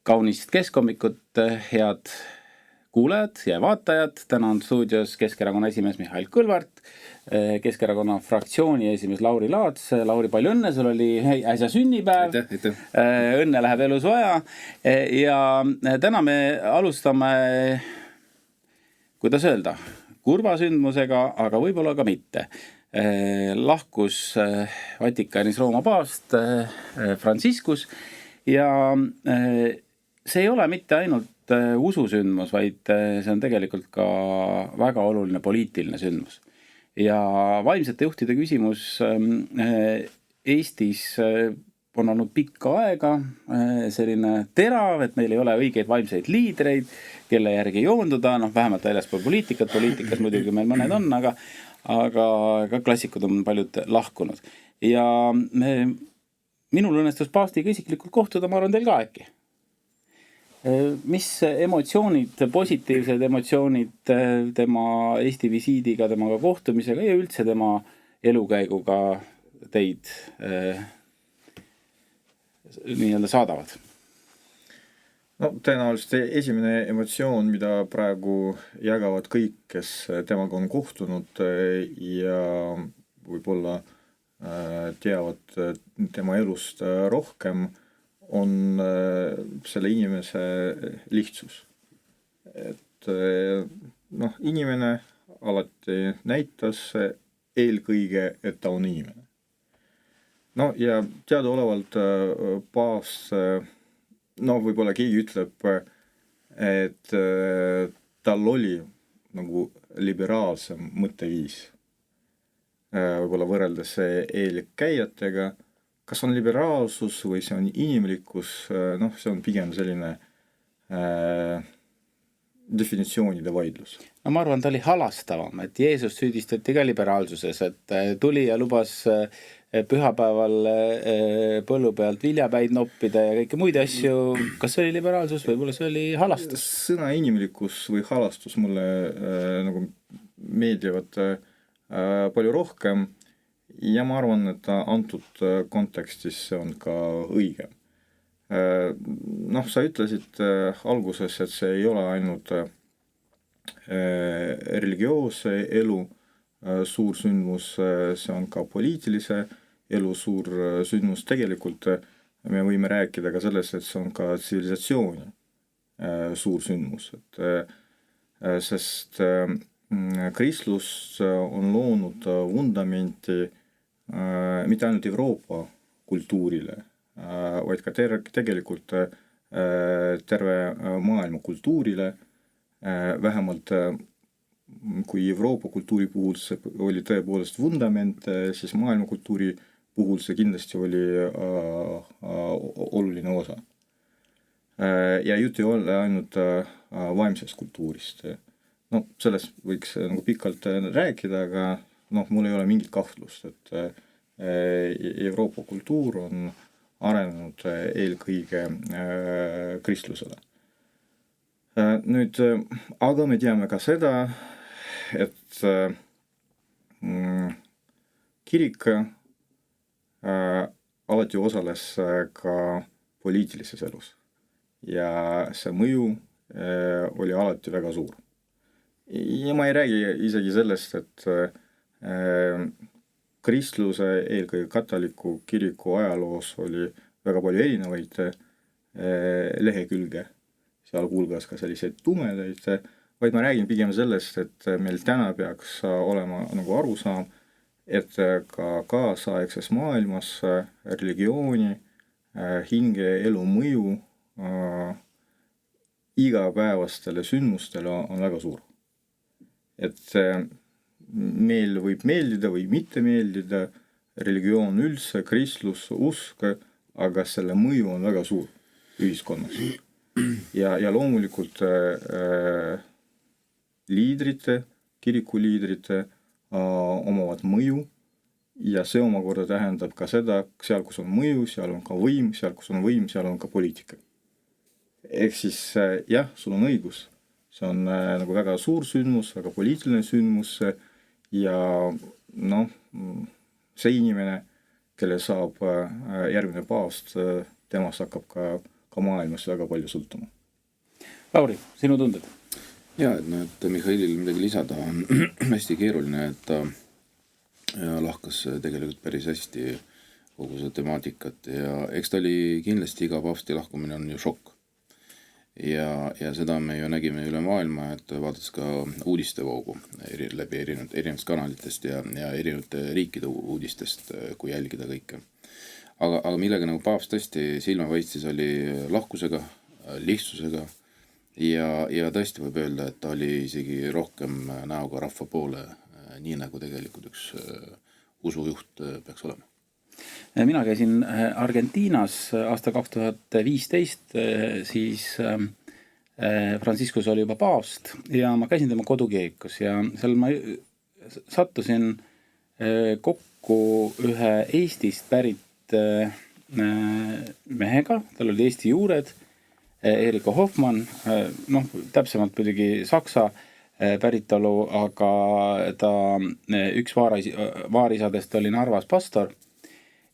Kaunist keskhommikut, head kuulajad ja vaatajad. Täna on stuudios Keskerakonna esimees Mihhail Kõlvart, Keskerakonna fraktsiooni esimees Lauri Laats. Lauri, palju õnne, sul oli äsja sünnipäev. Aitäh. Õnne läheb elus vaja. Ja täna me alustame, kuidas öelda, kurva sündmusega, aga võib-olla ka mitte. Lahkus Vatikanis Rooma paavst Franciscus ja see ei ole mitte ainult ususündmus, vaid see on tegelikult ka väga oluline poliitiline sündmus. Ja vaimsete juhtide küsimus Eestis on olnud pikka aega selline terav, et meil ei ole õigeid vaimseid liidreid, kelle järgi joonduda, vähemalt väljaspool poliitikas muidugi meil mõned on, aga ka klassikud on paljud lahkunud. Ja minul õnnestus paavstiga isiklikult kohtuda, ma arvan teil ka äkki. Mis emotsioonid, positiivsed emotsioonid tema Eesti visiidiga, temaga kohtumisega ja üldse tema elukäiguga teid nii-öelda saadavad? No tõenäoliselt esimene emotsioon, mida praegu jagavad kõik, kes temaga on kohtunud ja võib-olla teavad tema elust rohkem, on selle inimese lihtsus. Et inimene alati näitas eelkõige, et ta on inimene. No ja teadaolevalt paavst, võib-olla keegi ütleb, et tal oli nagu liberaalsem mõtteviis. Võib-olla võrreldes eelkäijatega, kas on liberaalsus või see on inimlikkus, see on pigem selline definitsioonide vaidlus. No ma arvan, ta oli halastavam, et Jeesus süüdistati ka liberaalsuses, et tuli ja lubas pühapäeval põllu pealt viljapäid noppida ja kõike muid asju. Kas see oli liberaalsus, võib-olla see oli halastus? Sõna inimlikkus või halastus mulle nagu meeldivad palju rohkem ja ma arvan, et antud kontekstis see on ka õige. Sa ütlesid alguses, et see ei ole ainult religioosse elu suur sündmus, see on ka poliitilise elu suur sündmus. Tegelikult me võime rääkida ka sellest, et see on ka tsivilisatsiooni suur sündmus. Sest kristlus on loonud vundamenti mitte ainult Euroopa kultuurile, vaid ka tegelikult terve maailma kultuurile. Vähemalt kui Euroopa kultuuri puhul see oli tõepoolest vundament, siis maailma kultuuri puhul see kindlasti oli oluline osa. Ja jutt ei ole ainult vaimsest kultuurist. Sellest võiks nagu pikalt rääkida, aga mul ei ole mingit kahtlust, et Euroopa kultuur on arenenud eelkõige kristlusele. Nüüd, aga me teame ka seda, et kirik alati osales ka poliitilises elus ja see mõju oli alati väga suur. Ja ma ei räägi isegi sellest, et kristluse eelkõige katoliku kiriku ajaloos oli väga palju erinevaid lehekülge, sealhulgas ka selliseid tumedaid, vaid ma räägin pigem sellest, et meil täna peaks olema nagu arusaam, et ka kaasaegses maailmas religiooni, hinge elu mõju igapäevastele sündmustele on väga suur. Et meil võib meeldida või mitte meeldida religioon üldse, kristlus, usk, aga selle mõju on väga suur ühiskonnas. Ja loomulikult liidrite, kirikuliidrite omavad mõju ja see omakorda tähendab ka seda, seal kus on mõju, seal on ka võim, seal kus on võim, seal on ka poliitika. Ehk siis jah, sul on õigus. See on nagu väga suur sündmus, väga poliitiline sündmus ja see inimene, kelle saab järgmine paavst, temast hakkab ka ka maailmas väga palju sõltuma. Lauri, sinu tunded? Ja, et Mihhailil midagi lisada on hästi keeruline, et ta lahkas tegelikult päris hästi kogu see temaatikat ja eks ta oli kindlasti iga paavsti lahkumine on ju šokk. Ja seda me ju nägime üle maailma, et vaadates ka uudistevoogu läbi erinevatest kanalitest ja erinevate riikide uudistest, kui jälgida kõike. Aga millega nagu paavst tõesti silma paistis, oli lahkusega, lihtsusega ja tõesti võib öelda, et ta oli isegi rohkem näoga rahva poole, nii nagu tegelikult üks usujuht peaks olema. Mina käisin Argentiinas aasta 2015, siis Franciscus oli juba paavst ja ma käisin tema kodukirikus ja seal ma sattusin kokku ühe Eestist pärit mehega, tal oli Eesti juured, Eriko Hoffmann, täpsemalt muidugi Saksa päritolu, aga ta üks vaarisadest oli Narvas pastor.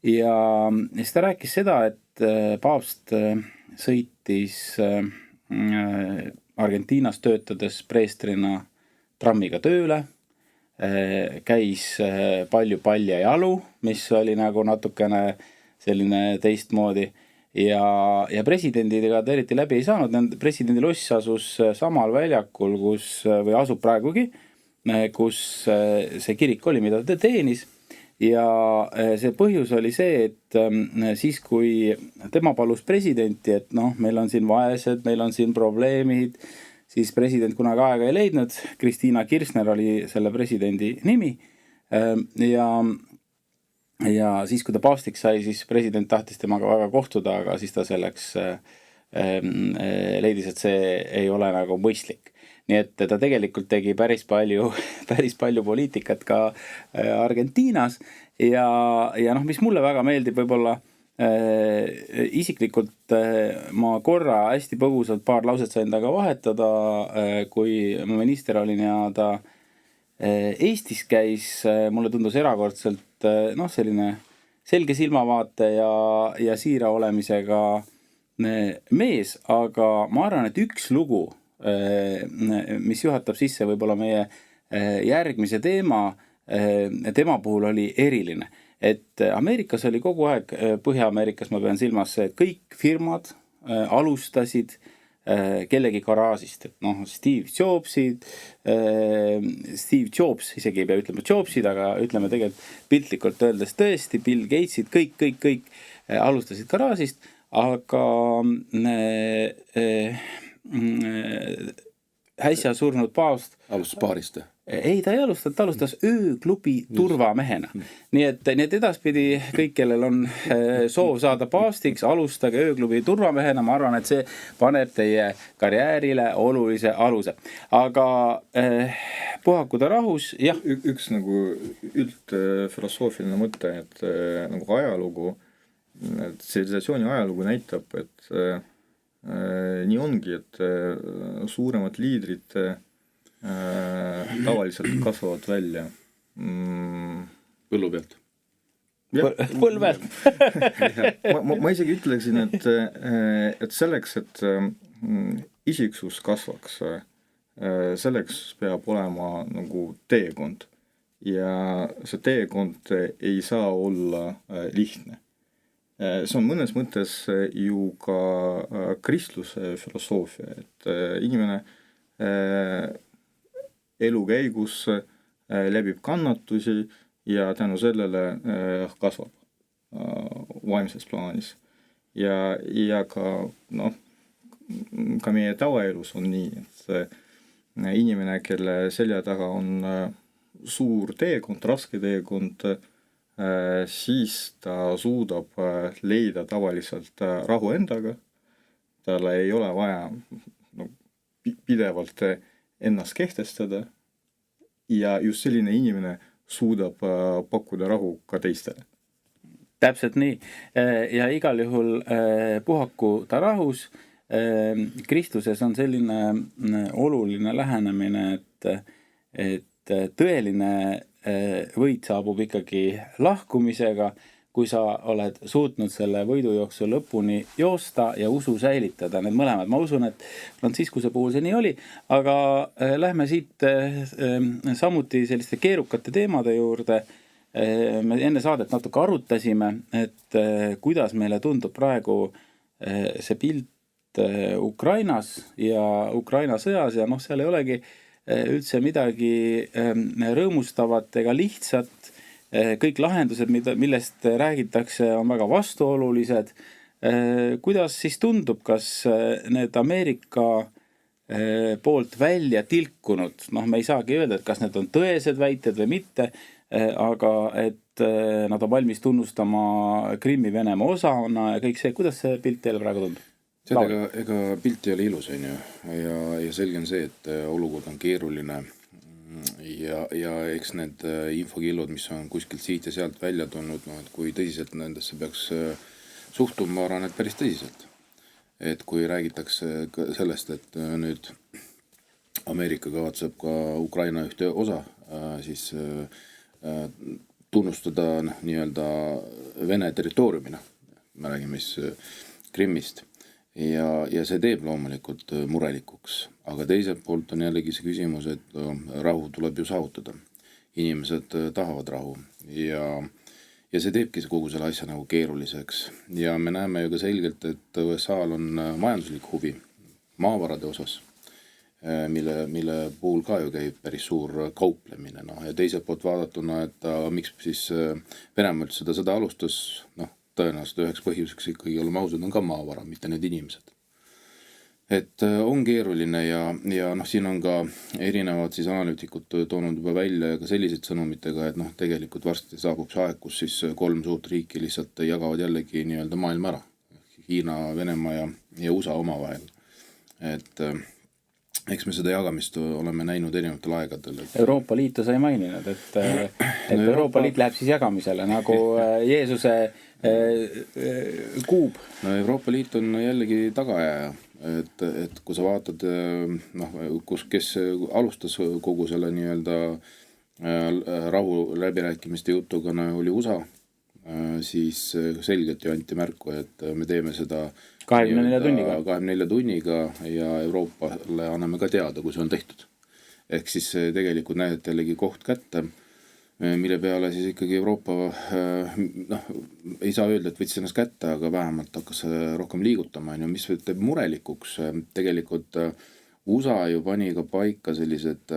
Ja siis ta rääkis seda, et paavst sõitis Argentiinas töötades preestrina trammiga tööle, käis palju palja jalu, mis oli nagu natukene selline teistmoodi ja presidendidega ta eriti läbi ei saanud. Presidendi loss asus samal väljakul, või asub praegugi, kus see kirik oli, mida ta teenis. Ja see põhjus oli see, et siis kui tema palus presidenti, et meil on siin vaesed, meil on siin probleemid, siis president kunagi aega ei leidnud, Kristiina Kirsner oli selle presidendi nimi ja siis kui ta paavstiks sai, siis president tahtis temaga väga kohtuda, aga siis ta selleks leidis, et see ei ole nagu mõistlik. Nii et ta tegelikult tegi päris palju poliitikat ka Argentiinas ja mis mulle väga meeldib võib-olla isiklikult ma korra hästi põgusalt paar lauset sain taga vahetada, kui ma minister olin ja ta Eestis käis, mulle tundus erakordselt selline selge silmavaate ja siira olemisega mees, aga ma arvan, et üks lugu, mis juhatab sisse võib-olla meie järgmise teema, tema puhul oli eriline. Et Ameerikas oli kogu aeg, Põhja-Ameerikas ma pean silmas, et kõik firmad alustasid kellegi garaažist. Et Steve Jobs, isegi ei pea ütlema Jobsid, aga ütleme tegelikult piltlikult öeldes tõesti, Bill Gatesid, kõik alustasid garaažist, aga äsja surnud paavst alustas baarist. Ei, ta ei alustanud, ta alustas ööklubi turvamehena. Nii et edaspidi kõik, kellel on soov saada paavstiks, alustage ööklubi turvamehena. Ma arvan, et see paneb teie karjäärile olulise aluse. Aga puhakuda rahus, jah. Üks nagu üldfilosoofiline mõte, et nagu ajalugu, et tsivilisatsiooni ajalugu näitab, et nii ongi, et suuremad liidrid tavaliselt kasvavad välja põllu pealt. Põlvelt. ma isegi ütleksin, et selleks, et isiksus kasvaks, selleks peab olema nagu teekond ja see teekond ei saa olla lihtne. See on mõnes mõttes ju ka kristluse filosoofia, et inimene elu käigus läbib kannatusi ja tänu sellele kasvab vaimses plaanis. Ja ka meie tavaelus on nii, et inimene, kelle selja taga on suur teekond, raske teekond, siis ta suudab leida tavaliselt rahu endaga. Talle ei ole vaja pidevalt ennast kehtestada ja just selline inimene suudab pakkuda rahu ka teistele. Täpselt nii. Ja igal juhul puhakuda rahus. Kristuses on selline oluline lähenemine, et tõeline võit saabub ikkagi lahkumisega, kui sa oled suutnud selle võidujooksu lõpuni joosta ja usu säilitada, need mõlemad. Ma usun, et Franciscuse puhul see nii oli, aga lähme siit samuti selliste keerukate teemade juurde. Me enne saadet natuke arutasime, et kuidas meile tundub praegu see pilt Ukrainas ja Ukraina sõjas ja seal ei olegi üldse midagi rõõmustavat ega lihtsat. Kõik lahendused, millest räägitakse, on väga vastuolulised. Kuidas siis tundub, kas need Ameerika poolt välja tilkunud, me ei saagi öelda, et kas need on tõesed väited või mitte, aga et nad on valmis tunnustama Krimmi Venemaa osana ja kõik see, kuidas see pilt teile praegu tundub? Ega pilt ei ole ilus, on ju, ja selge on see, et olukord on keeruline ja eks need infokillud, mis on kuskilt siit ja sealt välja tulnud, et kui tõsiselt nendesse peaks suhtuma, ma arvan, et päris tõsiselt. Et kui räägitakse sellest, et nüüd Ameerika kavatseb ka Ukraina ühte osa siis tunnustada nii-öelda Vene territooriumina, me räägime siis Krimmist, ja see teeb loomulikult murelikuks, aga teiselt poolt on jällegi see küsimus, et rahu tuleb ju saavutada. Inimesed tahavad rahu ja see teebki kogu selle asja nagu keeruliseks ja me näeme ju ka selgelt, et USA-l on majanduslik huvi maavarade osas, mille puhul ka ju käib päris suur kauplemine, ja teiselt poolt vaadatuna, et miks siis Venemaa seda sõda alustas, tõenäoliselt üheks põhjuseks ikkagi oleme ausad, on ka maavara, mitte need inimesed. Et on keeruline ja siin on ka erinevad siis analüütikud toonud juba välja ka sellised sõnumitega, et tegelikult varsti saabub see aeg, kus siis 3 suurt riiki lihtsalt jagavad jällegi nii-öelda maailma ära. Hiina, Venemaa ja USA omavahel. Et eks me seda jagamist oleme näinud erinevatel aegadel. Euroopa Liitu sai maininud, et Euroopa Liit läheb siis jagamisele nagu Jeesuse kuub. Euroopa Liit on jällegi tagaajaja, et kui sa vaatad, kes alustas kogu selle nii-öelda rahu läbirääkimiste jutuga oli USA, siis selgelt ju anti märku, et me teeme seda 24 tunniga ja Euroopale anname ka teada, kui see on tehtud. Ehk siis tegelikult näidati jällegi koht kätte, mille peale siis ikkagi Euroopa ei saa öelda, et võttis ennast kätte, aga vähemalt hakkas rohkem liigutama, mis teeb murelikuks. Tegelikult USA ju pani ka paika sellised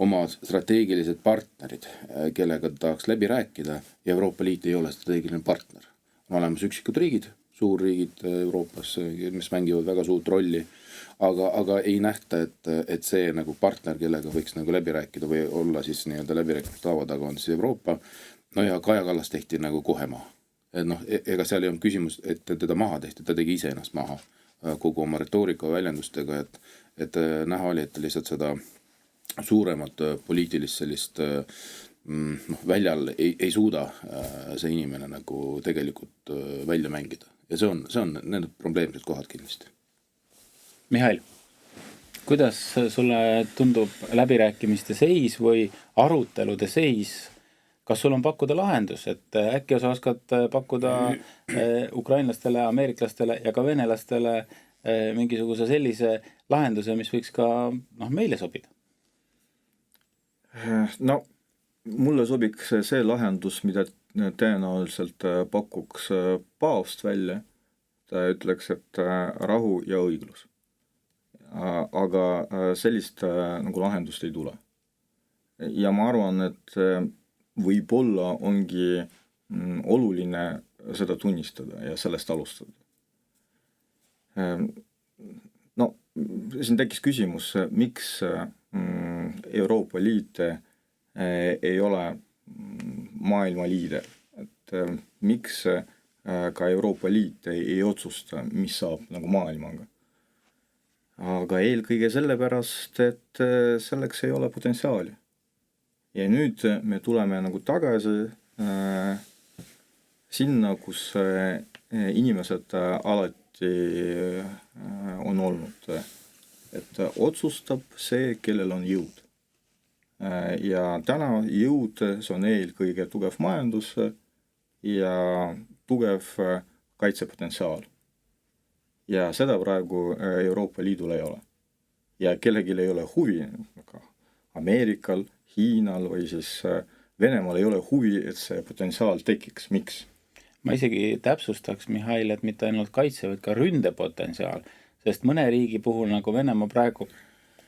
oma strateegilised partnerid, kellega tahaks läbi rääkida ja Euroopa Liit ei ole strateegiline partner. On olemas üksikud riigid, suurriigid Euroopas, mis mängivad väga suurt rolli, aga ei nähta, et see nagu partner, kellega võiks nagu läbi rääkida või olla siis nii-öelda läbirääkimiste laua taga on siis Euroopa. Ja Kaja Kallas tehti nagu kohe maha. Et ega seal ei olnud küsimus, et teda maha tehti, ta tegi ise ennast maha kogu oma retoorika väljendustega, et näha oli, et lihtsalt seda suuremat poliitilist sellist väljal ei suuda see inimene nagu tegelikult välja mängida. Ja see on need probleemsed kohad kindlasti. Mihhail, kuidas sulle tundub läbirääkimiste seis või arutelude seis? Kas sul on pakkuda lahendus, et äkki sa oskad pakkuda ukrainlastele, ameeriklastele ja ka venelastele mingisuguse sellise lahenduse, mis võiks ka meile sobida? Mulle sobiks see lahendus, mida tõenäoliselt pakuks paavst välja. Ta ütleks, et rahu ja õiglus. Aga sellist nagu lahendust ei tule. Ja ma arvan, et võib-olla ongi oluline seda tunnistada ja sellest alustada. Siin tekkis küsimus, miks Euroopa Liit ei ole maailma liider. Et miks ka Euroopa Liit ei otsusta, mis saab nagu maailmaga. Aga eelkõige sellepärast, et selleks ei ole potentsiaali. Ja nüüd me tuleme nagu tagasi sinna, kus inimesed alati on olnud. Et otsustab see, kellel on jõud. Ja täna jõud, see on eelkõige tugev majandus, ja tugev kaitsepotentsiaal. Ja seda praegu Euroopa Liidul ei ole. Ja kellelgi ei ole huvi, Ameerikal, Hiinal või siis Venemaal ei ole huvi, et see potentsiaal tekiks. Miks? Ma isegi täpsustaks, Mihhail, et mitte ainult kaitse, vaid ka ründepotentsiaal, sest mõne riigi puhul nagu Venemaa praegu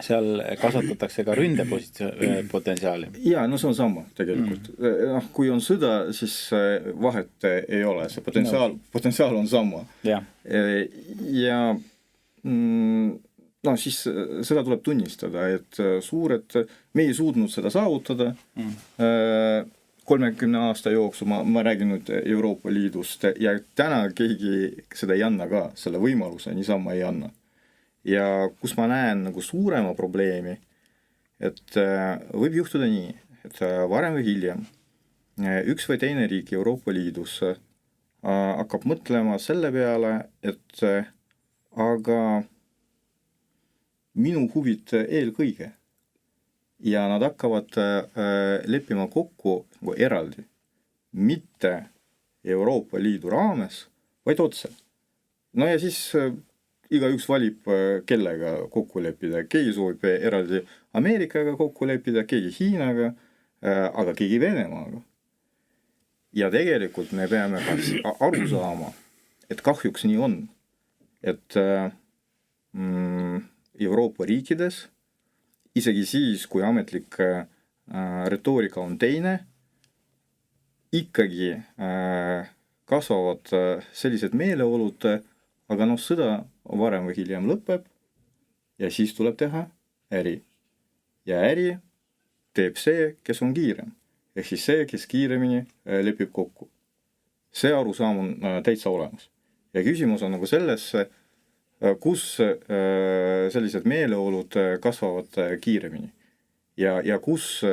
seal kasvatatakse ka ründepotentsiaali. Jaa, no see on sama tegelikult. Kui on sõda, siis vahet ei ole, see potentsiaal on sama. Ja siis seda tuleb tunnistada, et me ei suutnud seda saavutada 30 aasta jooksul, ma räägin nüüd Euroopa Liidust, ja täna keegi seda ei anna ka, selle võimaluse niisama ei anna. Ja kus ma näen nagu suurema probleemi, et võib juhtuda nii, et varem või hiljem üks või teine riik Euroopa Liidus hakkab mõtlema selle peale, et aga minu huvid eelkõige. Ja nad hakkavad leppima kokku nagu eraldi, mitte Euroopa Liidu raames, vaid otse. No ja siis igaüks valib kellega kokku leppida. Keegi soovib eraldi Ameerikaga kokku leppida, keegi Hiinaga, aga keegi Venemaaga. Ja tegelikult me peame aru saama, et kahjuks nii on, et Euroopa riikides, isegi siis, kui ametlik retoorika on teine, ikkagi kasvavad sellised meeleolud, aga sõda varem või hiljem lõpeb ja siis tuleb teha äri. Ja äri teeb see, kes on kiirem. Ehk siis see, kes kiiremini lepib kokku. See arusaam on täitsa olemas. Ja küsimus on nagu selles, kus sellised meeleolud kasvavad kiiremini. Ja kus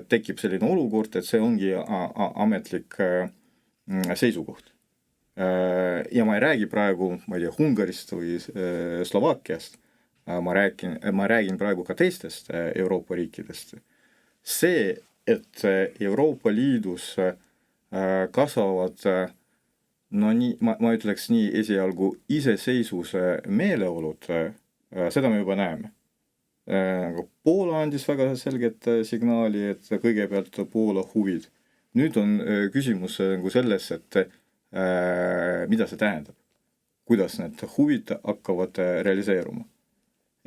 tekib selline olukord, et see ongi ametlik seisukoht. Ja ma ei räägi praegu, ma ei tea, Ungarist või Slovakkiast, ma räägin praegu ka teistest Euroopa riikidest. See, et Euroopa Liidus kasvavad, ma ütleks nii esialgu iseseisvuse meeleolud, seda me juba näeme. Poola andis väga selget signaali, et kõigepealt Poola huvid. Nüüd on küsimus selles, et mida see tähendab, kuidas need huvid hakkavad realiseeruma.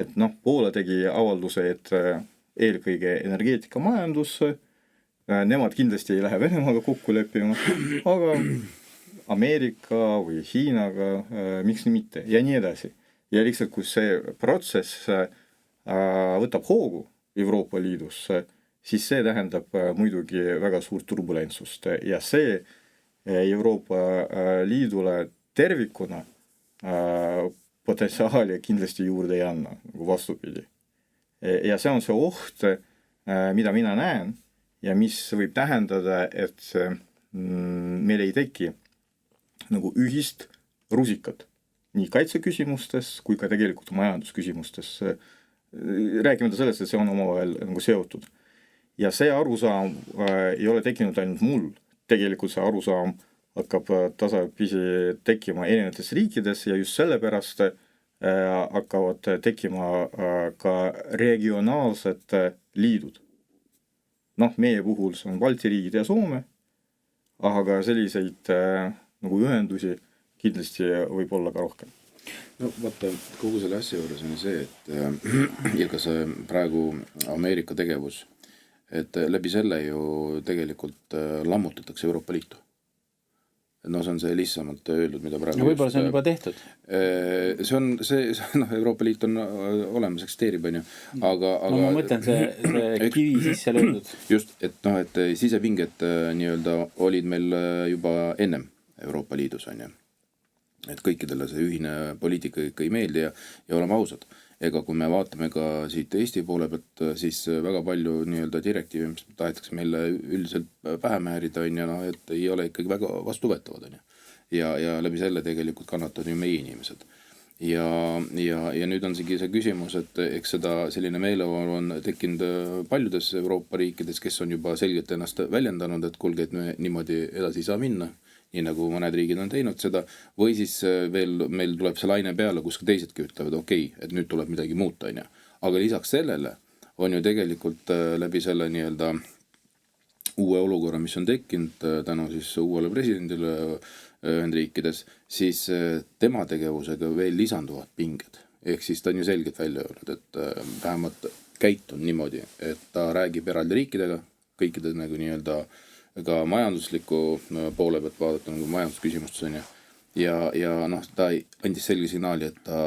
Et Poola tegi avalduse, et eelkõige energeetika majandus, nemad kindlasti ei lähe Venemaaga kokku leppima, aga Ameerika või Hiinaga, miks nii mitte, ja nii edasi. Ja lihtsalt, kui see protsess võtab hoogu Euroopa Liidus, siis see tähendab muidugi väga suurt turbulentsust ja see Euroopa Liidule tervikuna potentsiaali kindlasti juurde ei anna, nagu vastupidi. Ja see on see oht, mida mina näen ja mis võib tähendada, et meil ei teki nagu ühist rusikat nii kaitseküsimustes kui ka tegelikult majandusküsimustes. Rääkimata sellest, et see on omavahel nagu seotud. Ja see arusaam ei ole tekkinud ainult mul. Tegelikult see arusaam hakkab tasapisi tekkima erinevates riikides ja just sellepärast hakkavad tekkima ka regionaalsed liidud. Meie puhul see on Balti riigid ja Soome, aga selliseid nagu ühendusi kindlasti võib olla ka rohkem. No vaata, kogu selle asja juures on see, et ja ka see praegu Ameerika tegevus, et läbi selle ju tegelikult lammutatakse Euroopa Liitu. See on see lihtsamalt öeldud, mida praegu... No võib-olla see on juba tehtud. Euroopa Liit on olemas, eksisteerib, aga... No ma mõtlen see kivi sisse löödud. Just, et sisepinged nii-öelda olid meil juba ennem Euroopa Liidus, et kõikidele see ühine poliitika ikka ei meeldi ja oleme ausad. Ega kui me vaatame ka siit Eesti poole pealt, siis väga palju nii-öelda direktiivi, mis tahetakse meile üldiselt pähe määrida, et ei ole ikkagi väga vastuvõetavad. Ja läbi selle tegelikult kannatavad ju meie inimesed. ja nüüd on see küsimus, et eks seda selline meeleolu on tekkinud paljudes Euroopa riikides, kes on juba selgelt ennast väljendanud, et kuulge, et me niimoodi edasi ei saa minna, nii nagu mõned riigid on teinud seda, või siis veel meil tuleb see laine peale, kus ka teisedki ütlevad, okei, et nüüd tuleb midagi muuta, on ju. Aga lisaks sellele on ju tegelikult läbi selle nii-öelda uue olukorra, mis on tekkinud tänu siis uuele presidendile Ühendriikides, siis tema tegevusega veel lisanduvad pinged. Ehk siis ta on ju selgelt välja öelnud, et vähemalt käitun niimoodi, et ta räägib eraldi riikidega, kõikide nagu nii-öelda ka majandusliku poole pealt vaadata nagu majandusküsimustes on ja noh, ta andis selge signaali, et ta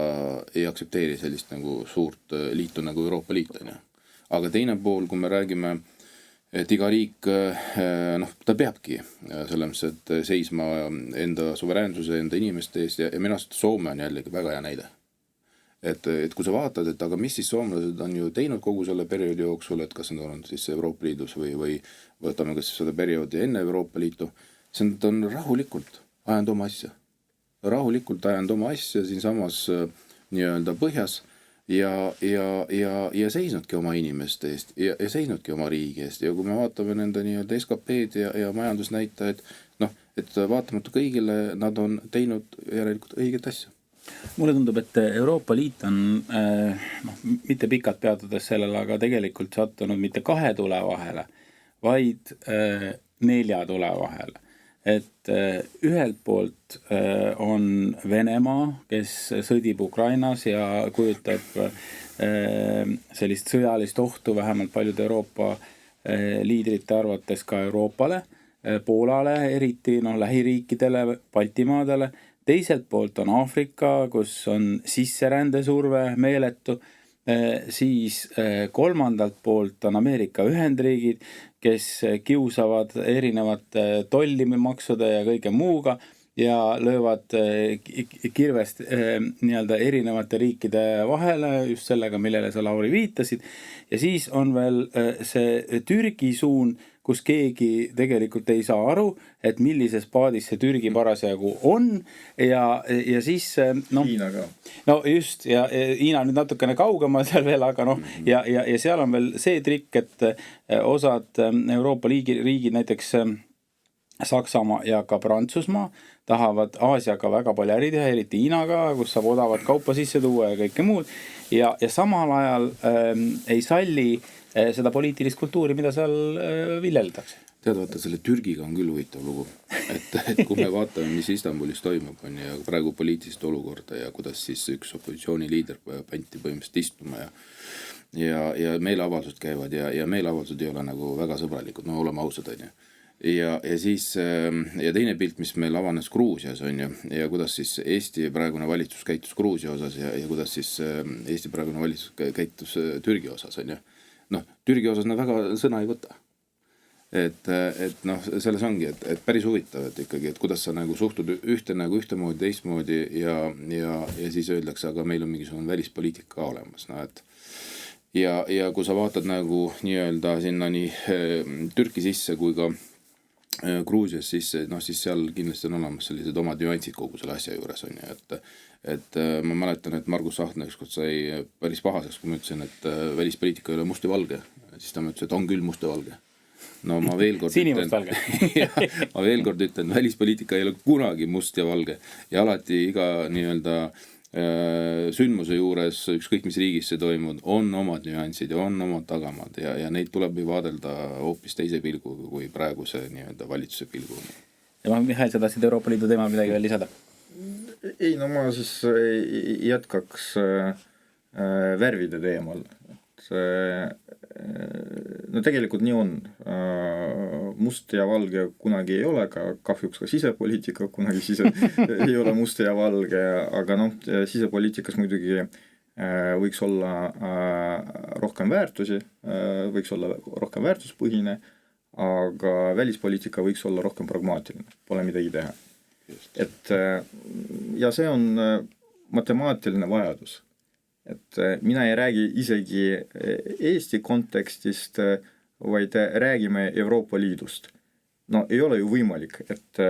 ei aktsepteeri sellist nagu suurt liitu nagu Euroopa Liit on ju. Aga teine pool, kui me räägime, et iga riik, noh, ta peabki selles, et seisma enda suveräänsuse, enda inimeste eest ja minu arust Soome on jällegi väga hea näide. Et kui sa vaatad, et aga mis siis soomlased on ju teinud kogu selle perioodi jooksul, et kas nad on siis Euroopa Liidus või võtame kas seda perioodi enne Euroopa Liitu, see on rahulikult ajanud oma asja. Rahulikult ajanud oma asja siinsamas nii-öelda põhjas ja seisnudki oma inimeste eest ja seisnudki oma riigi eest ja kui me vaatame nende nii-öelda SKP-d ja majandusnäitajaid, noh, et vaatamata kõigile nad on teinud järelikult õiget asja. Mulle tundub, et Euroopa Liit on mitte pikalt peatudes sellele, aga tegelikult sattunud mitte 2 tule vahele, vaid 4 tule vahele. Et ühelt poolt on Venemaa, kes sõdib Ukrainas ja kujutab sellist sõjalist ohtu vähemalt paljude Euroopa liidrite arvates ka Euroopale, Poolale, eriti lähiriikidele, Baltimaadele. Teiselt poolt on Aafrika, kus on sisserändesurve meeletu, siis kolmandalt poolt on Ameerika Ühendriigid, kes kiusavad erinevate tollimaksude ja kõige muuga ja löövad kirvest nii-öelda erinevate riikide vahele, just sellega, millele sa, Lauri, viitasid. Ja siis on veel see Türgi suun, kus keegi tegelikult ei saa aru, et millises paadis see Türgi parasjagu on ja siis Hiina ka. No just, ja Hiina nüüd natukene kaugemal seal veel, aga ja seal on veel see trikk, et osad Euroopa riigid, näiteks Saksamaa ja ka Prantsusmaa tahavad Aasiaga väga palju äri teha, eriti Hiinaga, kus saab odavat kaupa sisse tuua ja kõike muud ja samal ajal ei salli seda poliitilist kultuuri, mida seal viljeldakse. Tead, vaata, selle Türgiga on küll huvitav lugu, et kui me vaatame, mis Istanbulis toimub on ja praegu poliitilist olukorda ja kuidas siis üks opositsiooniliider panti põhimõtteliselt istuma ja meeleavaldused käivad ja meeleavaldused ei ole nagu väga sõbralikud, no oleme ausad on ju. Ja siis ja teine pilt, mis meil avanes Gruusias on ju ja kuidas siis Eesti praegune valitsus käitus Gruusia osas ja kuidas siis Eesti praegune valitsus käitus Türgi osas on ju. Noh, Türgi osas nad väga sõna ei võta. Et noh, selles ongi, et päris huvitav, et ikkagi, et kuidas sa nagu suhtud ühtemoodi, teistmoodi ja siis öeldakse, aga meil on mingisugune välispoliitika ka olemas. No, et ja kui sa vaatad nagu nii-öelda sinna nii Türki sisse kui ka Gruusias sisse, noh siis seal kindlasti on olemas sellised omad nüansid kogu selle asja juures on ju, et ma mäletan, et Margus Tsahkna ükskord sai päris pahaseks, kui ma ütlesin, et välispoliitika ei ole must ja valge, siis ta ütles, et on küll must ja valge. No ma veel kord ma veel kord ütlen, välispoliitika ei ole kunagi must ja valge ja alati iga nii-öelda sündmuse juures, ükskõik mis riigis see toimub, on omad nüansid ja on omad tagamad ja neid tuleb vaadelda hoopis teise pilgu kui praeguse nii-öelda valitsuse pilgu. Ja Mihhail, sa tahtsid Euroopa Liidu teemal midagi veel lisada? Ei, no ma siis jätkaks värvide teemal. No tegelikult nii on. Must ja valge kunagi ei ole, kahjuks ka sisepoliitika kunagi ei ole must ja valge, aga sisepoliitikas muidugi võiks olla rohkem väärtusi, võiks olla rohkem väärtuspõhine, aga välispoliitika võiks olla rohkem pragmaatiline, pole midagi teha. Et, ja see on matemaatiline vajadus. Et mina ei räägi isegi Eesti kontekstist, vaid räägime Euroopa Liidust. No ei ole ju võimalik, et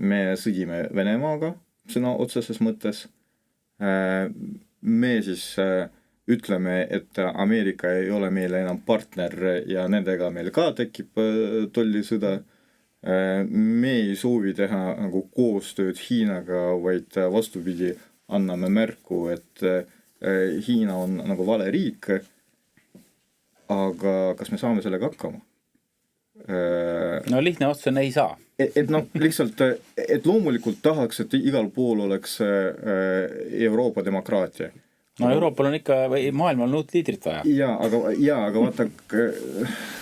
me sõdime Venemaaga sõna otseses mõttes, me siis ütleme, et Ameerika ei ole meile enam partner ja nendega meil ka tekib tollisõda. Me ei soovi teha nagu koostööd Hiinaga, vaid vastupidi, anname märku, et Hiina on nagu vale riik, aga kas me saame sellega hakkama? No lihtne vastus on ei saa. Et noh, lihtsalt, et loomulikult tahaks, et igal pool oleks Euroopa demokraatia. No Euroopal on ikka, või maailmal on uut liidrit vaja. Aga vaata,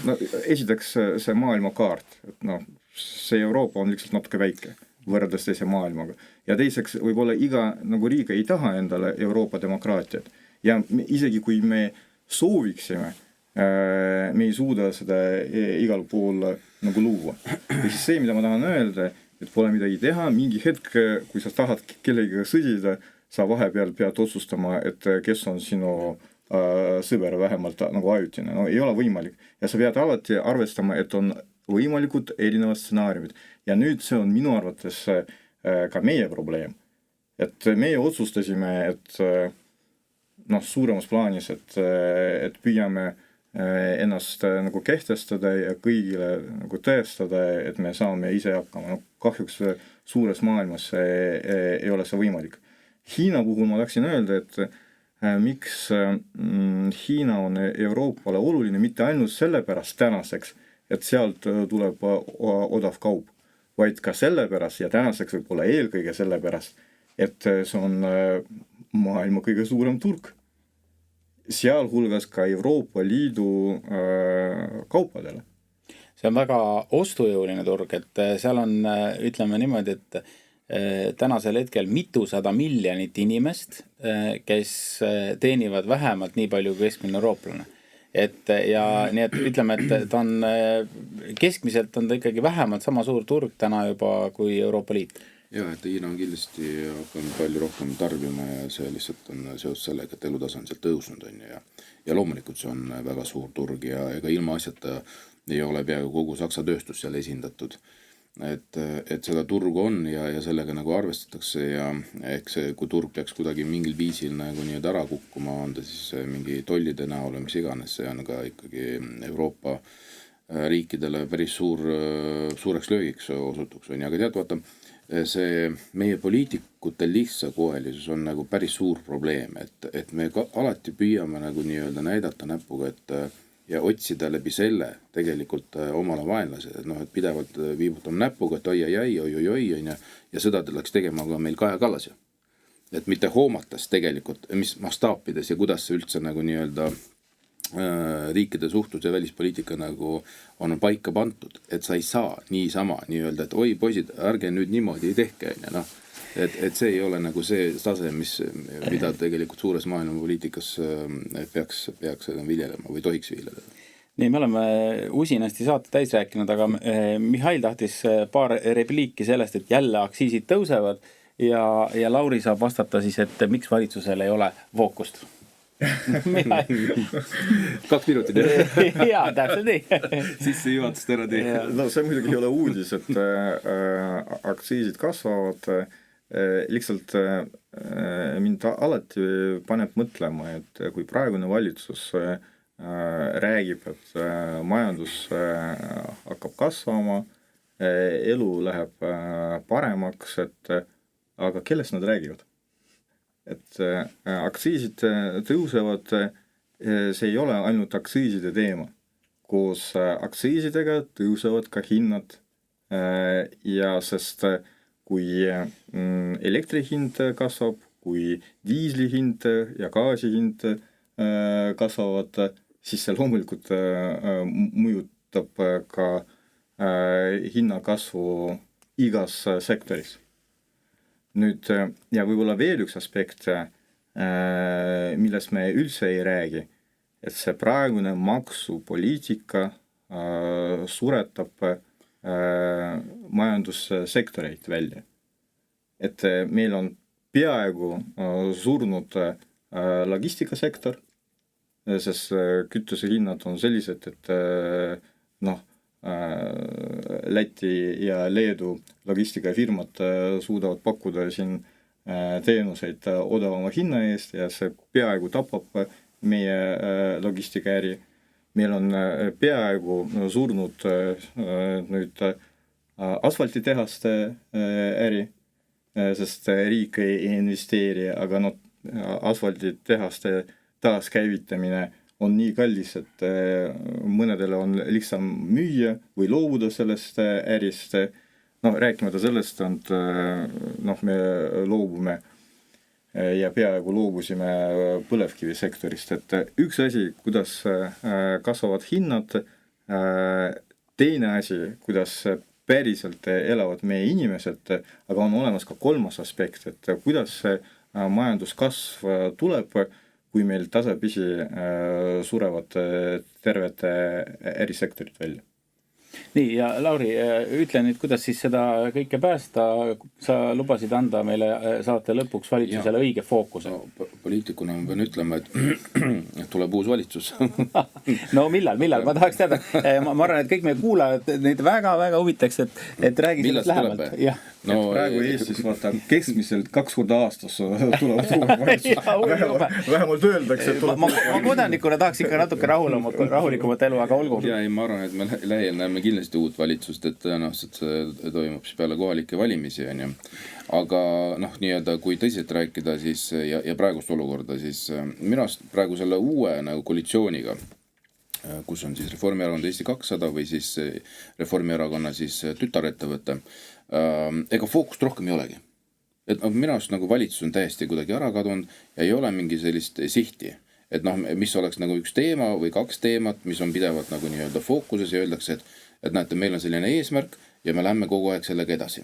no, esiteks see maailmakaart, et noh, see Euroopa on lihtsalt natuke väike võrreldes teise maailmaga. Ja teiseks võib-olla iga nagu riik ei taha endale Euroopa demokraatiat. Ja isegi kui me sooviksime, me ei suuda seda igal pool nagu luua. Ja siis see, mida ma tahan öelda, et pole midagi teha, mingi hetk, kui sa tahad kellegiga sõdida, sa vahepeal pead otsustama, et kes on sinu sõber vähemalt nagu ajutine. No ei ole võimalik. Ja sa pead alati arvestama, et on võimalikud erinevad stsenaariumid. Ja nüüd see on minu arvates ka meie probleem. Et meie otsustasime, et noh, suuremas plaanis, et püüame ennast nagu kehtestada ja kõigile nagu tõestada, et me saame ise hakkama. No, kahjuks suures maailmas ei ole see võimalik. Hiina puhul ma tahtsin öelda, et miks Hiina on Euroopale oluline mitte ainult sellepärast tänaseks, et sealt tuleb odav kaup, vaid ka sellepärast ja tänaseks võib olla eelkõige sellepärast, et see on maailma kõige suurem turg. Sealhulgas ka Euroopa Liidu kaupadele. See on väga ostujõuline turg, et seal on, ütleme niimoodi, et tänasel hetkel mitusada miljonit inimest, kes teenivad vähemalt nii palju kui keskmine eurooplane. Ja nii et ütleme, et ta on keskmiselt on ta ikkagi vähemalt sama suur turg täna juba kui Euroopa Liit. Ja, et Hiina on kindlasti hakanud palju rohkem tarbima ja see lihtsalt on seos sellega, et elutase on seal tõusnud on ja loomulikult see on väga suur turg ja ega ilma asjata ei ole peaaegu kogu Saksa tööstus seal esindatud. Et seda turgu on ja sellega nagu arvestatakse ja ehk see, kui turg peaks kuidagi mingil viisil nagu nii ära kukkuma, on ta siis mingi tollide näol või mis iganes, see on ka ikkagi Euroopa riikidele päris suureks löögiks osutuks. Aga tead, vaata, see meie poliitikute lihtsakoelisus on nagu päris suur probleem, et me alati püüame nagu nii-öelda näidata näpuga, ja otsida läbi selle tegelikult omale vaenlased, et noh, et pidevalt viibutam näpuga, et oi, ja seda läks tegema ka meil Kaja Kallas ju. Et mitte hoomatas tegelikult, mis mastaapides ja kuidas see üldse nagu nii-öelda riikide suhtlus ja välispoliitika nagu on paika pantud, et sa ei saa niisama nii-öelda, et oi poisid, ärge nüüd niimoodi ei tehke, noh. Et see ei ole nagu see tase, mida tegelikult suures maailmapoliitikas peaks viljelema või tohiks viljeleda. Nii, me oleme usinasti saate täis rääkinud, aga Mihhail tahtis paar repliiki sellest, et jälle aktsiisid tõusevad ja Lauri saab vastata siis, et miks valitsusel ei ole fookust. 2 minutit. Jaa, täpselt nii. Sisse juhatust ära tee. No see muidugi ei ole uudis, et aktsiisid kasvavad. Lihtsalt mind alati paneb mõtlema, et kui praegune valitsus räägib, et majandus hakkab kasvama, elu läheb paremaks, aga kellest nad räägivad? Et aktsiisid tõusevad, see ei ole ainult aktsiiside teema. Koos aktsiisidega tõusevad ka hinnad ja sest kui elektri hind kasvab, kui diisli hind ja gaasi hind kasvavad, siis see loomulikult mõjutab ka hinnakasvu igas sektoris. Nüüd, ja võib-olla veel üks aspekt, millest me üldse ei räägi, et see praegune maksupoliitika suretab majandussektoreid välja. Et meil on peaaegu surnud logistikasektor, sest kütuse hinnad on sellised, et noh, Läti ja Leedu logistikafirmad suudavad pakkuda siin teenuseid odavama hinna eest ja see peaaegu tapab meie logistikaäri. Meil on peaaegu surnud nüüd asfaltitehaste äri, sest riik ei investeeri, aga asfaltitehaste taaskäivitamine on nii kallis, et mõnedele on lihtsam müüa või loobuda sellest ärist. Rääkimata sellest, et me loobume ja peaaegu loobusime põlevkivisektorist, et üks asi, kuidas kasvavad hinnad, teine asi, kuidas päriselt elavad meie inimesed, aga on olemas ka kolmas aspekt, et kuidas majanduskasv tuleb, kui meil tasapisi surevad terved ärisektorid välja. Nii, ja Lauri, ütle nüüd, kuidas siis seda kõike päästa, sa lubasid anda meile saate lõpuks valitsusele õige fookuse. Poliitikuna ma pean ütlema, et tuleb uus valitsus. No millal, ma tahaks teada, ma arvan, et kõik meie kuulajad neid väga-väga huvitaks, et räägi sellest lähemalt. No, praegu Eestis vaata keskmiselt 2 korda aastas tulevad uue valitsus. Vähemalt öeldakse, et tuleb. Ma kodanikuna tahaks ikka natuke rahulikumat elu, aga olgu. Ja ma arvan, et me lähiajal näeme kindlasti uut valitsust, et tõenäoliselt see toimub siis peale kohalikke valimisi. Aga nii-öelda kui tõsiselt rääkida siis, ja praegust olukorda, siis minu arust praegu selle uue koalitsiooniga, kus on siis Reformierakond Eesti 200 või siis Reformierakonna siis tütarettevõte, ega fookust rohkem ei olegi. Et minu arust valitsus on täiesti kuidagi ära kadunud ja ei ole mingi sellist sihti. Et mis oleks üks teema või 2 teemat, mis on pidevalt nii-öelda fookuses ja öeldakse, et näete, meil on selline eesmärk ja me lähme kogu aeg sellega edasi.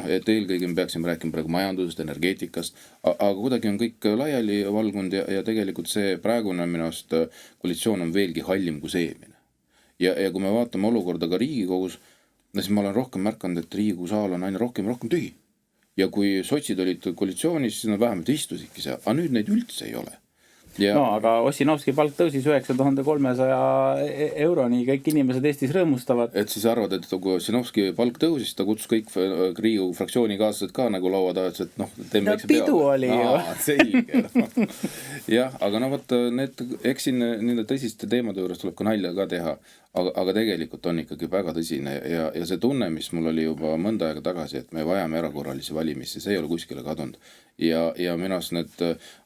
Et eelkõige me peaksime rääkima praegu majandusest, energeetikast, aga kuidagi on kõik laiali valgunud ja tegelikult see praegune minu arust koalitsioon on veelgi hallim kui see eelmine. Ja kui me vaatame olukorda ka Riigikogus, siis ma olen rohkem märkanud, et Riigikogu saal on aina rohkem tühi. Ja kui sotsid olid koalitsioonis, siis nad vähemalt istusidki seal, aga nüüd neid üldse ei ole. Aga Ossinovski palk tõusis 9300 euroni, kõik inimesed Eestis rõõmustavad. Et siis arvad, et kui Ossinovski palk tõusis, ta kutsus kõik Riigikogu fraktsiooni kaaslased ka laua taha, et teeme väikse pidu oli ju. Selge. Jah, aga eks siin nende tõsiste teemade juures tuleb ka nalja ka teha, aga tegelikult on ikkagi väga tõsine ja see tunne, mis mul oli juba mõnda aega tagasi, et me vajame erakorralisi valimisi, see ei ole kuskile kadunud. Ja minu arust need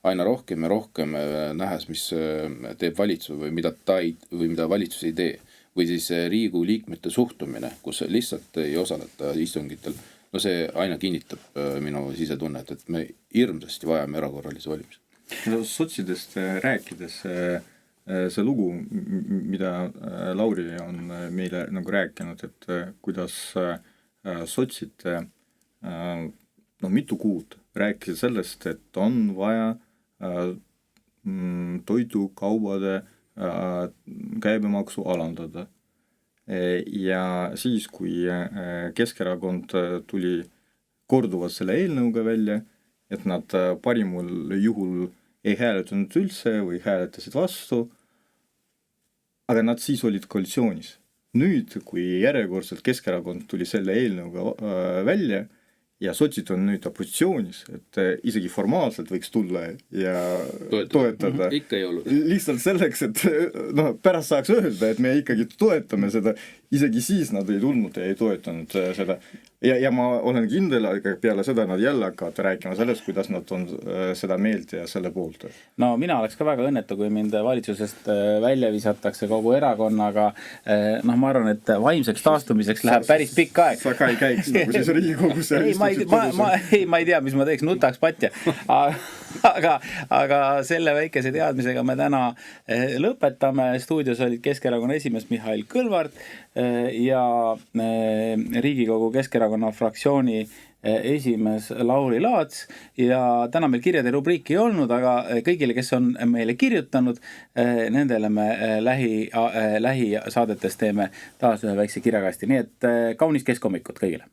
aina rohkem ja rohkem nähes, mis teeb valitsus või mida valitsus ei tee. Või siis Riigikogu liikmete suhtumine, kus lihtsalt ei osaleta istungitel. See aina kinnitab minu sisetunnet, et me hirmsasti vajame erakorralisi valimisi. Sotsidest rääkides see lugu, mida Lauri on meile rääkinud, et kuidas sotsid mitu kuud rääkisid sellest, et on vaja toidukaubade käibemaksu alandada. Ja siis, kui Keskerakond tuli korduvalt selle eelnõuga välja, et nad parimul juhul ei hääletanud üldse või hääletasid vastu, aga nad siis olid koalitsioonis. Nüüd, kui järjekordselt Keskerakond tuli selle eelnõuga välja ja sotsid on nüüd opositsioonis, et isegi formaalselt võiks tulla ja toetada. Ikka ei olnud. Lihtsalt selleks, et pärast saaks öelda, et me ikkagi toetame seda, isegi siis nad ei tulnud ja ei toetanud seda. Ja ma olen kindel, aga peale seda nad jälle hakkavad rääkima sellest, kuidas nad on seda meelt ja selle poolt. No mina oleks ka väga õnnetu, kui mind valitsusest välja visatakse kogu erakonnaga. Ma arvan, et vaimseks taastumiseks läheb päris pikk aeg. Sa ka ei käiks nagu siis Riigikogus. Ma ei tea, mis ma teeks, nutaks patja. Aga selle väikese teadmisega me täna lõpetame. Stuudios olid Keskerakonna esimees Mihhail Kõlvart ja Riigikogu Keskerakonna fraktsiooni esimees Lauri Laats ja täna meil kirjade rubriiki ei olnud, aga kõigile, kes on meile kirjutanud, nendele me lähi saadetes teeme taas ühe väikse kirjakasti. Nii et kaunist keskhommikut kõigile!